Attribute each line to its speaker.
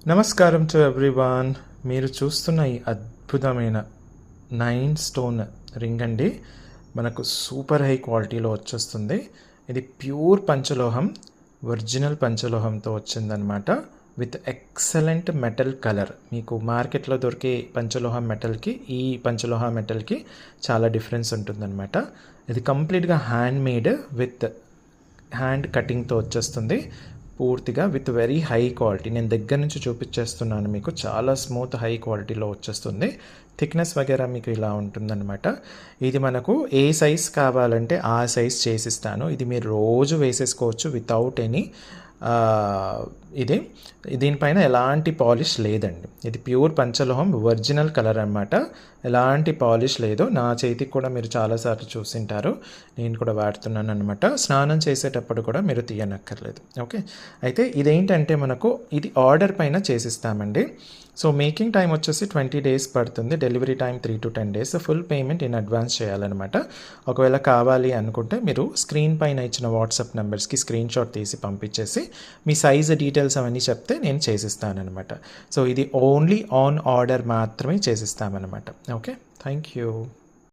Speaker 1: నమస్కారం to everyone. మీరు చూస్తున్న ఈ అద్భుతమైన 9 స్టోన్ రింగ్ అండి. మనకు సూపర్ హై క్వాలిటీలో వచ్చేస్తుంది. ఇది ప్యూర్ పంచలోహం, ఒరిజినల్ పంచలోహంతో వచ్చిందనమాట. With excellent metal colour. మీకు మార్కెట్లో దొరికే పంచలోహం మెటల్కి ఈ పంచలోహ మెటల్కి చాలా డిఫరెన్స్ ఉంటుందన్నమాట. ఇది కంప్లీట్గా హ్యాండ్ మేడ్ విత్ హ్యాండ్ కటింగ్తో వచ్చేస్తుంది. పూర్తిగా విత్ వెరీ హై క్వాలిటీ. నేను దగ్గర నుంచి చూపించేస్తున్నాను మీకు. చాలా స్మూత్ హై క్వాలిటీలో వచ్చేస్తుంది. థిక్నెస్ వగేరా మీకు ఇలా ఉంటుందన్నమాట. ఇది మనకు ఏ సైజ్ కావాలంటే ఆ సైజ్ చేసిస్తాను. ఇది మీరు రోజు వేసేసుకోవచ్చు వితౌట్ ఎనీ ఇది. దీనిపైన ఎలాంటి పాలిష్ లేదండి. ఇది ప్యూర్ పంచలోహం ఒరిజినల్ కలర్ అనమాట. ఎలాంటి పాలిష్ లేదు. నా చేతికి కూడా మీరు చాలాసార్లు చూసింటారు. నేను కూడా వాడుతున్నాను అనమాట. స్నానం చేసేటప్పుడు కూడా మీరు తీయనక్కర్లేదు. ఓకే, అయితే ఇదేంటంటే మనకు ఇది ఆర్డర్ పైన చేసిస్తామండి. సో మేకింగ్ టైం వచ్చేసి 20 days పడుతుంది. Delivery time 3 to 10 days. Full payment in advance చేయాలన్నమాట. ఒకవేళ కావాలి అనుకుంటే మీరు స్క్రీన్ పైన ఇచ్చిన వాట్సాప్ నెంబర్స్కి స్క్రీన్ షాట్ తీసి పంపించేసి మీ సైజ్ డీటెయిల్స్ అవన్నీ చెప్తే నేను చేసిస్తానమాట. సో ఇది ఓన్లీ ఆన్ ఆర్డర్ మాత్రమే చేసిస్తామన్నమాట. Okay, thank you.